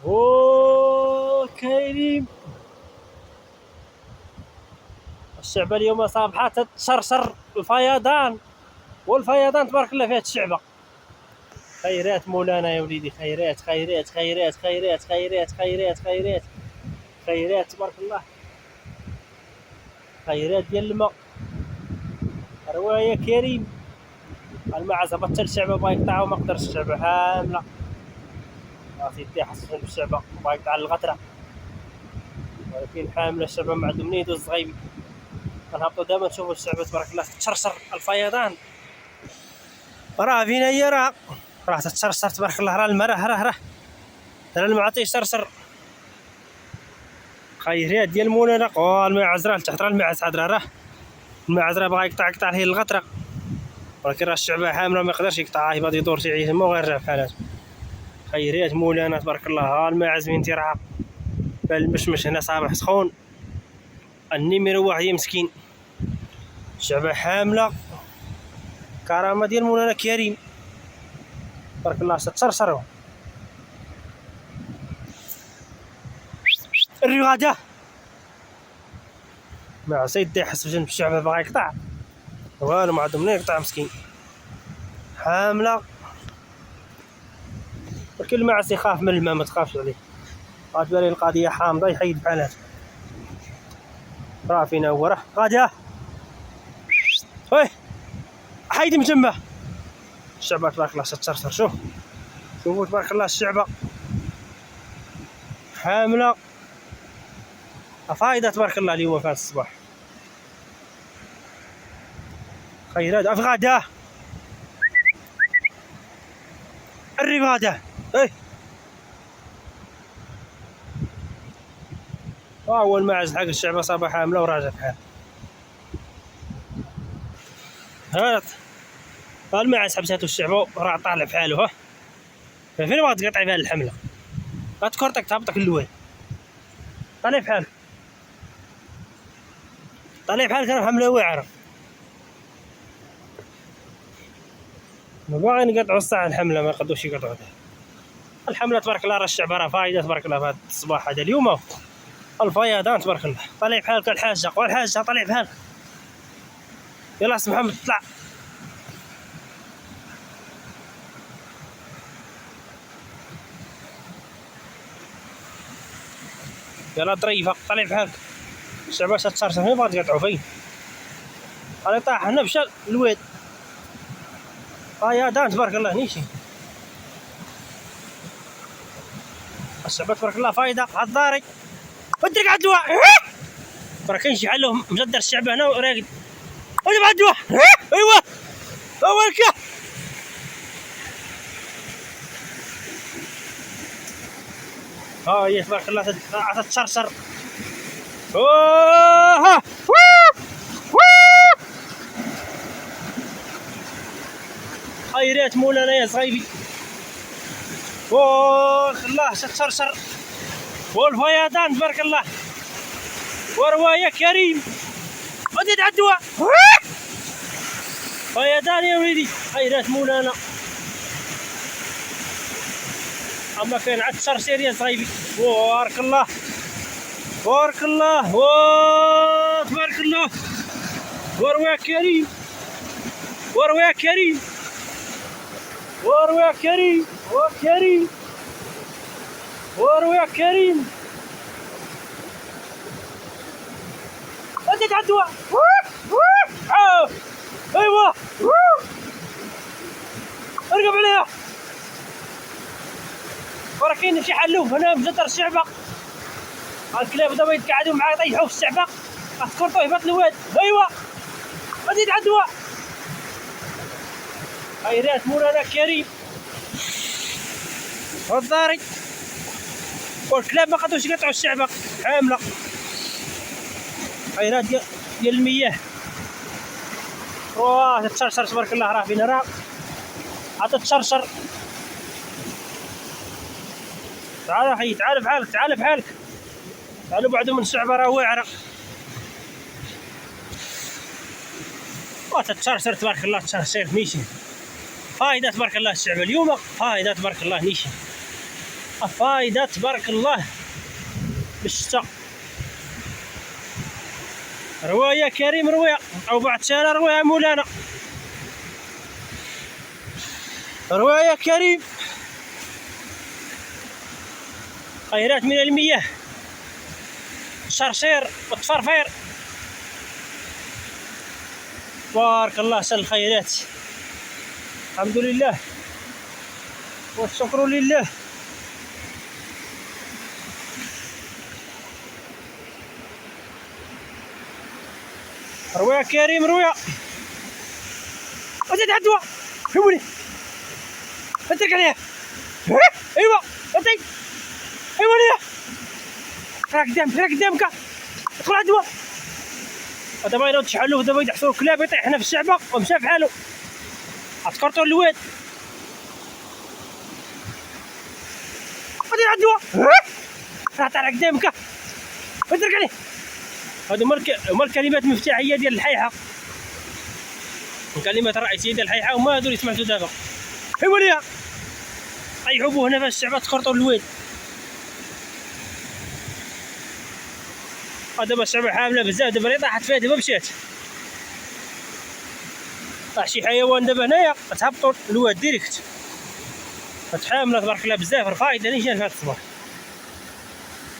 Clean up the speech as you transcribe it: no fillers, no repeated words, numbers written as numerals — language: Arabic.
اوه كريم، الشعبة اليوم صبحت تشرشر الفيضان، والفيضان تبارك الله فيها الشعبة. خيرات مولانا يا وليدي، خيرات خيرات خيرات خيرات خيرات خيرات خيرات خيرات تبارك الله، خيرات ديال الماء. رواية يا كريم، الماء عزبت الشعبة بغا يقطعها وما قدرش، الشعبة حاملة سيدي حسن بالشعبة بغا يقطع الغترة، ولكن حاملة الشعبة ما عندهم منين يدوز الصغيبي. غنهبطو دابا نشوفو الشعبة تبارك الله تتشرشر الفيضان، راه فين هي، راه تتشرشر تبارك الله، راه الماء راه الماء عطيه يشرشر. خيرات ديال مولانا، الماء عزرا لتحت، راه الماء عزرا، راه الماء عزرا بغا يقطع هي الغترة، ولكن راه الشعبة حاملة ما يقدرش يقطعها، يبغى يدور تيعيش ما غير راه بحال هذا. خيرات مولانا تبارك الله، الماء عازمين تيرعى المشمش هنا صابح سخون. النميرو واحد يا مسكين، الشعبة حاملة، كرامة ديال مولانا كريم تبارك الله تتشرشر. الرغادة مع سيدي يحس بجنب الشعبة بغا يقطع، والو ما عندهم منين يقطع مسكين، حاملة. ولكن الماعز يخاف من الماء، ما تخافش عليه، غتبان القضية حامضة يحيد بحال هاد. راه فينا هو، راه غادي وي حيد من جنبه. الشعبة تبارك الله تتشرشر، شوفوا تبارك الله الشعبة حاملة فايدة تبارك الله اليوم في هذا الصباح. خيرات أفغادة الربادة، هو الماعز حق الشعبة صابة حاملة وراجع بحال هاد. الماعز حبساتو الشعبة وراه طالع بحالو، فين بغات تقطع بها الحملة، غتكرطك تهبطك اللوين. طالع بحالك راه حملة واعرة، ما باغي نقطعو الساعة الحملة، ما يقدوش يقطعوها الحملة تبارك الله. راه الشعبة راه فايدة تبارك الله في هذا الصباح هذا اليوم، الفيضان تبارك الله. طلع بحالك الحاجة، والحاجة طلع بحالك، يلا سي محمد طلع. يلا ظريفة طلع بحالك، الشعبة تتشرشر، فين بغات تقطعو فين؟ راه طاح هنا مشى الواد، فيضان تبارك الله نيشي. الشعبة تبارك الله فايدة الداري، وديك عاد الدواء، راه كاين شي حل مجدر الشعبة هنا وراقد، وديك عاد الدواء. ايوا هو هكا، هي تبارك الله تتشرشر. خيرات مولانا يا صغيبي، الله تتشرشر، والفيضان تبارك الله، ورواية كريم وديت على الدواء، فيضان يا وليدي. خيرات مولانا، اما كاين عاد التشرشير يا صغيبي، بارك الله بارك الله، تبارك الله، ورواية كريم ورواية كريم ورواية كريم وكريم ورواية كريم وديت على الدواء. ايوا ارقب عليها، وراه كاين شي حلوف هنا بجدر الشعبة، الكلاب دابا يتقعدوا معاه يطيحوا في الشعبة، غتكرطو يهبط الواد. ايوا وديت على الدواء. خيرات مولانا كريم والداري، والكلاب ما قدروش يقطعوا الشعبة حاملة. خيرات ديال المياه، تتشرشر تبارك الله، راه فينا راه تتشرشر. تعال اخي، تعال بحالك تعالوا بعدو من الشعبة راه واعرة، وتتشرشر تبارك الله، تشرشر ميشي. فايدة تبارك الله الشعبة اليوم، فايدة تبارك الله نيشي. فايدة تبارك الله بالشتا. رواية كريم رواية أو بعد شارع رواية مولانا. رواية كريم خيرات من المياه، شرشير وتفرفير بارك الله سل الخيرات. الحمد لله والشكر لله. رواية كريم رواية وزيد عدوى فهموني اترك عليها. ايوا انتي ايوا ليا راك قدامك ادخل عدوى. دابا ينوض شحالو دابا يدحسو الكلاب يطيح هنا في الشعبة ومشى بحالو. عتكرتو الواد غادي عدوى راه طالع قدامك اترك عليه. هادو هما الكلمات المفتاحية ديال الحيحة، الكلمات الرئيسية ديال الحيحة هما هادو اللي سمعتو دابا. ايوا ليا طيحو بو هنا في الشعبة تكرطو الواد. دابا الشعبة حاملة بزاف، دابا اللي طاحت فيها دابا مشات. طاح شي حيوان دابا هنايا تهبطو الواد ديريكت. حاملة تبارك الله بزاف، رفايدة اللي جات في هاد الصباح.